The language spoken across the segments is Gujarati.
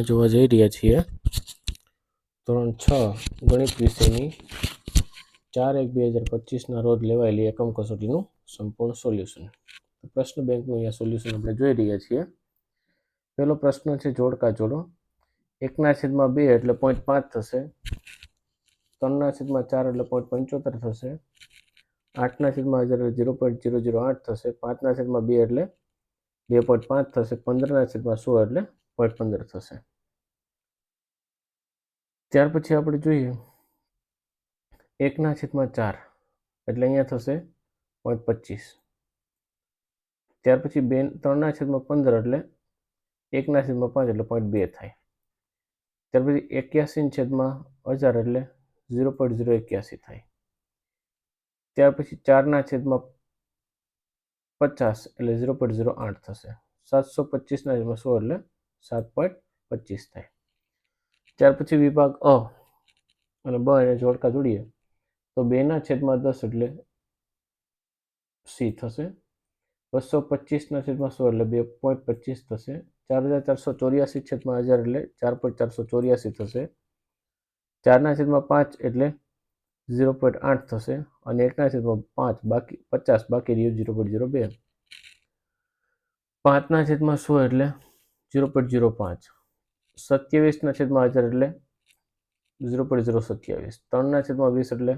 જોવા જઈ રહ્યા છીએ ધોરણ 6 ગણિત વિષયની 4/1/2025 રોજ લેવાયેલી એકમ કસોટીનું સંપૂર્ણ સોલ્યુશન. પ્રશ્ન બેંકનું અહીંયા સોલ્યુશન આપણે જોઈ રહ્યા છીએ. પહેલો પ્રશ્ન છે જોડકા જોડો. 1/2 એટલે 0.5 થશે. 3/4 એટલે 0.75 થશે. 8/1000 એટલે 0.008 થશે. 5/2 એટલે 2.5 થશે. 15/100 એટલે 0.15 થશે. ત્યાર પછી આપણે જોઈએ 1/4 એટલે અહીંયા થશે 0.25. ત્યાર પછી 3/15 એટલે 1/5 એટલે 0.2 થાય. ત્યાર પછી 81/1000 એટલે 0.081 થાય. ત્યાર પછી 4/50 એટલે 0.08 થશે. 725/100 એટલે 7.25 થાય. ત્યાર પછી વિભાગ અ અને બ એને જોડકા જોડીએ તો 2/10 એટલે સી થશે. 225/100 એટલે 2.25 થશે. 4484/1000 એટલે 4.484 થશે. 4/5 એટલે 0.8 થશે અને 1/5 બાકી 50 બાકી રહ્યું 0.02. 5/100 એટલે 0.05. 27/1000 એટલે 0.027. 3/20 એટલે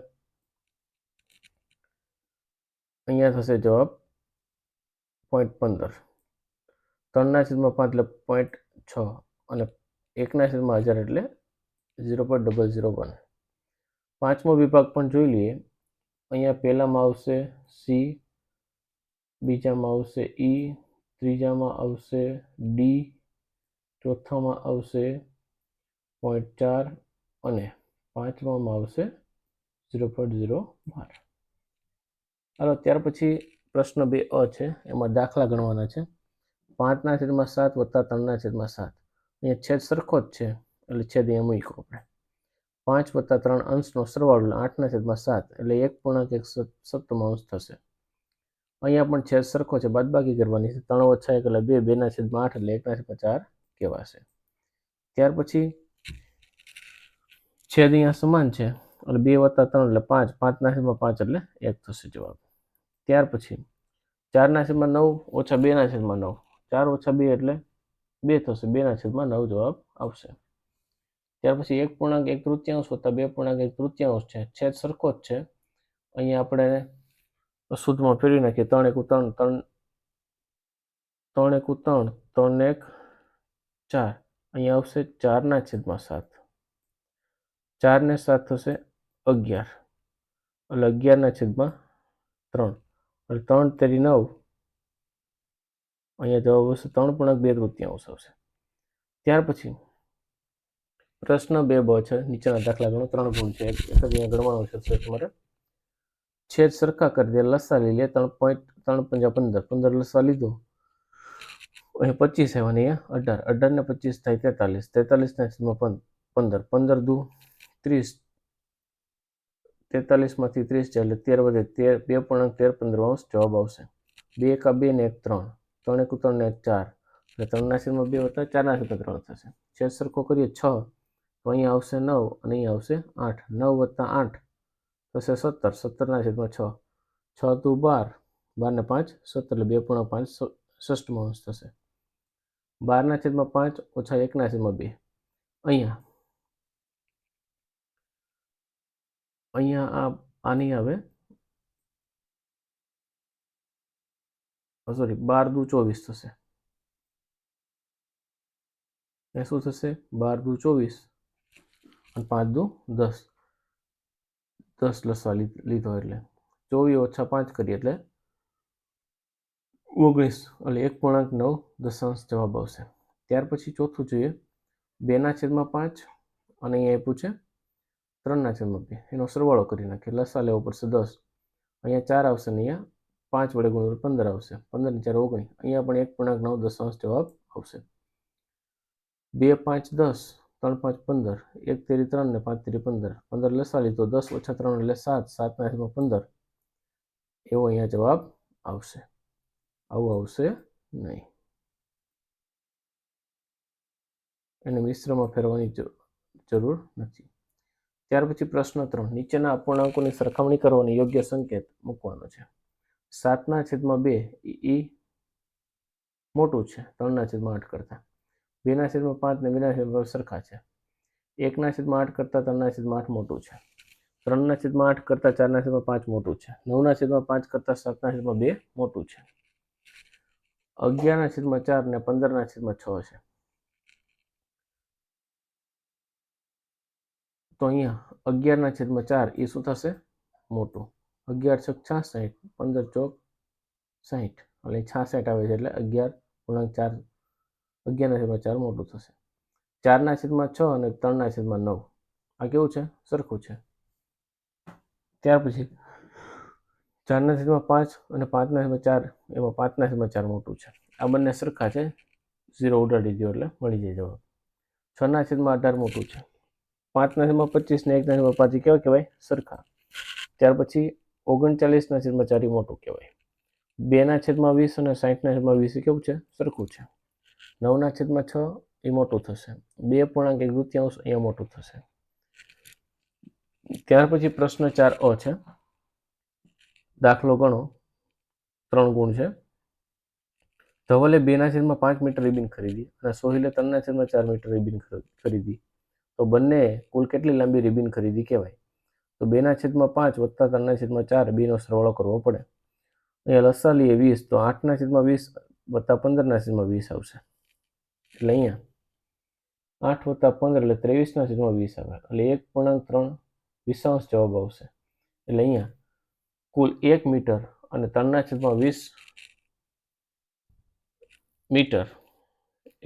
અહીંયા થશે જવાબ 0.15. 3/5 એટલે 0.6 અને 1/1000 એટલે 0.001. પાંચમો વિભાગ પણ જોઈ લઈએ. અહીંયા પહેલામાં આવશે સી, બીજામાં આવશે ઈ, ત્રીજામાં આવશે ડી, ચોથામાં આવશે 0.4 અને પાંચમામાં આવશે 0.012. હાલો ત્યાર પછી પ્રશ્ન 2 છે, એમાં દાખલા ગણવાના છે. 5/7 વત્તા 3/7. અહીંયા છેદ સરખો જ છે એટલે છેદ અહીંયા મૂક્યો આપણે. 5 વત્તા 3 અંશનો સરવાળો 8/7 એટલે 1.1 થશે. અહીંયા પણ છેદ સરખો છે, બાદબાકી કરવાની છે. 3 - 1 એટલે 2, 2/8 એટલે 1/4 કહેવાશે. ત્યાર પછી છેદ અહીંયા સમાન છે એટલે 2 વત્તા 3 એટલે 5, 5/5 એટલે 1 થશે જવાબ. ત્યાર પછી 4/9 ઓછા 2/9. 4 - 2 એટલે 2 થશે. 2/9 જવાબ આવશે. ત્યાર પછી 1.1/3 વત્તા 2.1/3 છે. છેદ સરખો જ છે. અહીંયા આપણે શુદ્ધમાં ફેરવી નાખીએ. 3 × 3 = 3, 3 × 1 = 4. અહીંયા આવશે 4/7. 4 ને 7 થશે 11 એટલે 11/3 એટલે 3 તેરી 9. અહીંયા જવાબ આવશે 3.2/3 આવશે. ત્યાર પછી પ્રશ્ન 2 છે, નીચેના દાખલા ગણો. 3 ગુણ છે, એક જ અહીંયા ગણવાનો છે તમારે. છેદ સરખા કરી દે, લસા લઈ લે. 3 × 5 = 15. 15 લસા લીધો, અહીંયા 25 આવ્યા ને અહીંયા 18. 18 ને 25 થાય 43. 43/15. 15 દુ 30. 43માંથી 30 જાય એટલે 13 વધે 2.13 જવાબ આવશે. 2 × 2 ને 1 3. 3 × 3 ને 1 4 એટલે 3/2 વત્તા 4/3 થશે. છેદ સરખો કરીએ 6 તો અહીંયા આવશે 9 અને અહીંયા આવશે 8. 9 વત્તા 8 થશે 17. 17/6. 6 દુ 12. 12 ને 5 17 એટલે 2.5 ષષ્ઠમાંશ થશે. 12/5 ઓછા 1/2. અહીંયા આ નહીં આવે, સોરી, 12 દુ 24 થશે. એ શું થશે? 12 દુ 24 અને 5 દુ 10. 10 લસા લીધો એટલે 24 ઓછા 5 કરીએ એટલે 19 એટલે 1.9 જવાબ આવશે. ત્યાર પછી ચોથું જોઈએ. 2/5 અને અહીંયા આપ્યું છે 3/2. એનો સરવાળો કરી નાખીએ. લસા લેવો પડશે 10. અહીંયા 4 આવશે ને અહીંયા 5 વડે ગુણ્યો 15 આવશે. 15 ને 4 19. અહીંયા પણ 1.9 જવાબ આવશે. 2 × 5 = 10. 3 × 5 = 15. 1 તેરી 3 ને 5 તેરી 15. 15 લસા લીધો. 10 ઓછા 3 એટલે 7. 7/15 એવો અહીંયા જવાબ આવશે. આવું આવશે નહીં. એને મિશ્રમાં ફેરવવાની જરૂર નથી. ત્યાર પછી પ્રશ્ન 3, નીચેના અપૂર્ણાંકોની સરખામણી કરો અને યોગ્ય સંકેત મૂકવાનો છે. 7/2 એ મોટું છે 3/8 કરતાં. 2/5 ને 2/5 સરખા છે. 1/8 કરતાં 3/8 મોટું છે. 3/8 કરતાં 4/5 મોટું છે. 9/5 કરતાં 7/2 મોટું છે. 11/4 ને 15/6 છે. તો અહીંયા 11/4 એ શું થશે? મોટું. 11 × 6 = 66, 15 × 4 = 60, એટલે 66 આવે છે, એટલે 11.4 11/4 મોટું થશે. 4/6 અને 3/9 આ કેવું છે? સરખું છે. ત્યાર પછી 4/5 અને 5/4 એમાં 5/4 મોટું છે. આ બંને સરખા છે, 0 ઉડાડી દો એટલે મળી જાય જવાબ. 6/18 મોટું છે. 5/25 ને 1/5 કેવા કહેવાય? સરખા. ત્યાર પછી 39/4 મોટું કહેવાય. 2/20 અને 60/20 કેવું છે? સરખું છે. 9/6 એ મોટું થશે. 2.1 અહીંયા મોટું થશે. ત્યાર પછી પ્રશ્ન 4 છે. દાખલો ગણો. 3 ગુણ છે. ધવલે 2/5 મીટર રિબિન ખરીદી અને સોહિલે 3/4 મીટર રિબિન ખરીદી. તો બંને કુલ કેટલી લાંબી રિબિન ખરીદી કહેવાય? તો 2/5 વત્તા 3/4 બેનો સરવાળો કરવો પડે. અહીંયા લસા લઈએ 20, તો 8/20 વત્તા 15/20 આવશે. એટલે અહીંયા 8 વત્તા 15 એટલે 23/20 આવે, એટલે 1.3 જવાબ આવશે. એટલે અહીંયા કુલ 1 મીટર અને 3/20 મીટર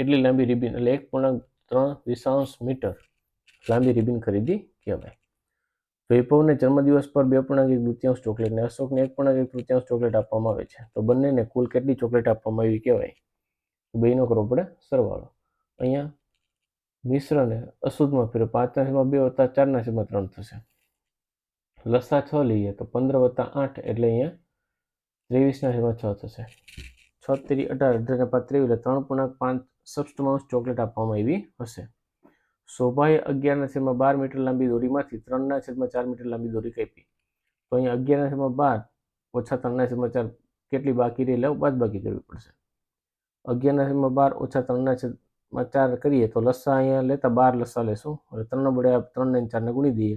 એટલી લાંબી રિબિન, એટલે 1.3 મીટર લાંબી રિબિન ખરીદી કહેવાય. વૈભવને જન્મદિવસ પર 2.1 ચોકલેટ અને અશોકને 1.1 ચોકલેટ આપવામાં આવે છે. તો બંનેને કુલ કેટલી ચોકલેટ આપવામાં આવી કહેવાય? તો બેનો કરવો પડે સરવાળો. અહીંયા મિશ્રને અશુદ્ધમાં ફેરવો. 5/2 વત્તા 4/3 થશે. લસા 6 લઈએ તો 15 વત્તા 8 એટલે અહીંયા 23/6 થશે. 6 તેરી 18, 18 એટલે 3.5 સપ્તમાંશ ચોકલેટ આપવામાં આવી હશે. શોભાએ 11/12 મીટર લાંબી દોરીમાંથી 3/4 મીટર લાંબી દોરી કાપી. તો અહીંયા 11/12 ઓછા 3/4 કેટલી બાકી રહી? એટલે બાદબાકી કરવી પડશે. 11/12 ઓછા 3/4 કરીએ તો લસા અહીંયા લેતા 12 લસા લેશું, એટલે 3 વડે 3 ને 4 ને ગુણી દઈએ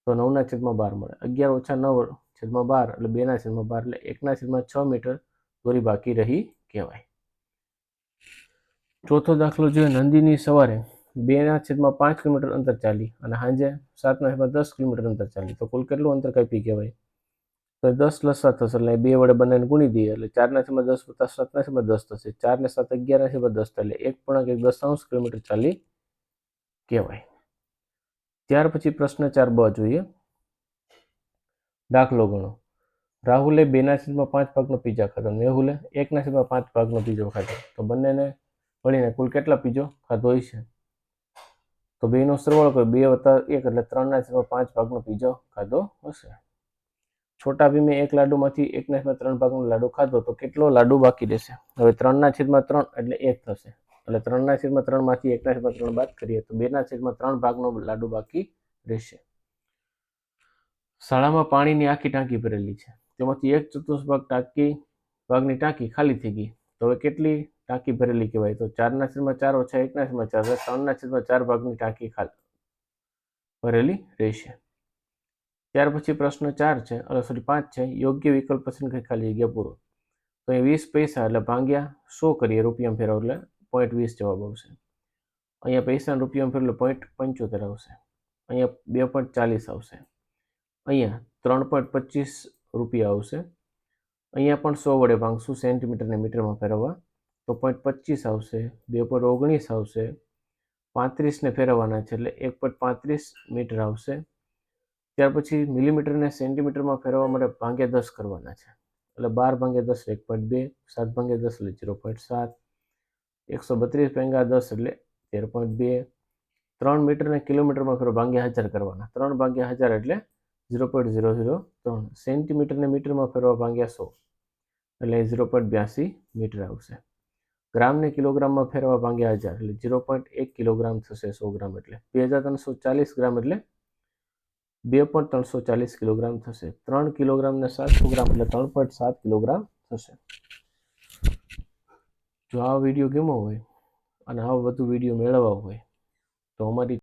તો 9/12 મળે. 11 ઓછા 9/12 એટલે 2/12 એટલે 1/6 મીટર દોરી બાકી રહી કહેવાય. ચોથો દાખલો જોઈએ. નંદિની સવારે 2/5 કિલોમીટર અંતર ચાલી અને સાંજે 7/10 કિલોમીટર અંતર ચાલી. તો કુલ કેટલું અંતર કાપી કહેવાય? તો 10 લસા થશે, એટલે 2 વડે બંનેને ગુણી દઈએ એટલે 4/10 વત્તા 7/10 થશે. 4 ને 7 11/10 એટલે 1.1 કિલોમીટર ચાલી કહેવાય. ત્યાર પછી પ્રશ્ન 4b જોઈએ. દાખલો ગણો. રાહુલે 2/5 ભાગનો પીઝા ખાધો, મેહુલે 1/5 ભાગનો પીઝો ખાધો. તો બંનેને મળીને કુલ કેટલા પીઝો ખાધો હશે? તો બેનો સરવાળો કરો. 2 વત્તા 1 એટલે 3/5 ભાગનો પીઝો ખાધો હશે. છોટા ભીમે 1 લાડુમાંથી 1/3 ભાગનો લાડુ ખાધો, તો કેટલો લાડુ બાકી રહેશે? હવે 3/3 એટલે 1 થશે, એટલે 3/3 માંથી 1/3 બાદ કરીએ તો 2/3 ભાગનો લાડુ બાકી રહેશે. શાળામાં પાણીની આખી ટાંકી ભરેલી છે, તેમાંથી 1/4 ભાગની ટાંકી ખાલી થઈ ગઈ. તો હવે કેટલી ટાંકી ભરેલી કહેવાય? તો 4/4 ઓછા 1/4 એટલે 3/4 ભાગની ટાંકી ખાલી ભરેલી રહેશે. ત્યાર પછી પ્રશ્ન 4 છે, 5 છે. યોગ્ય વિકલ્પ પસંદ કરી ખાલી જગ્યા પૂરો. તો અહીં 20 પૈસા એટલે ભાગ્યા 100 કરીએ, રૂપિયામાં ફેરવો એટલે 0.20 જવાબ આવશે. અહીંયા પૈસાને રૂપિયામાં ફેરવો એટલે 0.75 આવશે. અહીંયા 2.40 આવશે. અહીંયા 3.25 રૂપિયા આવશે. અહીંયા પણ 100 વડે ભાગશું સેન્ટીમીટરને મીટરમાં ફેરવવા, તો 0.25 આવશે. 2.19 આવશે. 35ને ફેરવવાના છે એટલે 1.35 મીટર આવશે. ત્યાર પછી મિલીમીટરને સેન્ટીમીટરમાં ફેરવવા માટે ભાગ્યા 10 કરવાના છે, એટલે 12/10 1.2, 7/10 એટલે 0.7, 132 ભાગ્યા 10 એટલે 13.2, 3 મીટરને કિલોમીટરમાં ફેરવવા ભાગ્યા 1000 કરવાના, 3/1000 એટલે 0.003, સેન્ટીમીટરને મીટરમાં ફેરવવા ભાગ્યા 100 એટલે 0.82 મીટર આવશે. ગ્રામને કિલોગ્રામમાં ફેરવા ભાગ્યા 1000 એટલે 0.1 કિલોગ્રામ થશે 100 ગ્રામ એટલે 2340 ગ્રામ એટલે 2.340 કિલોગ્રામ થશે. 3 કિલોગ્રામને 700 ગ્રામ એટલે 3.7 કિલોગ્રામ થશે. જો આ વિડીયો ગમ્યો હોય અને આવા વધુ વિડીયો મેળવવા હોય તો અમારી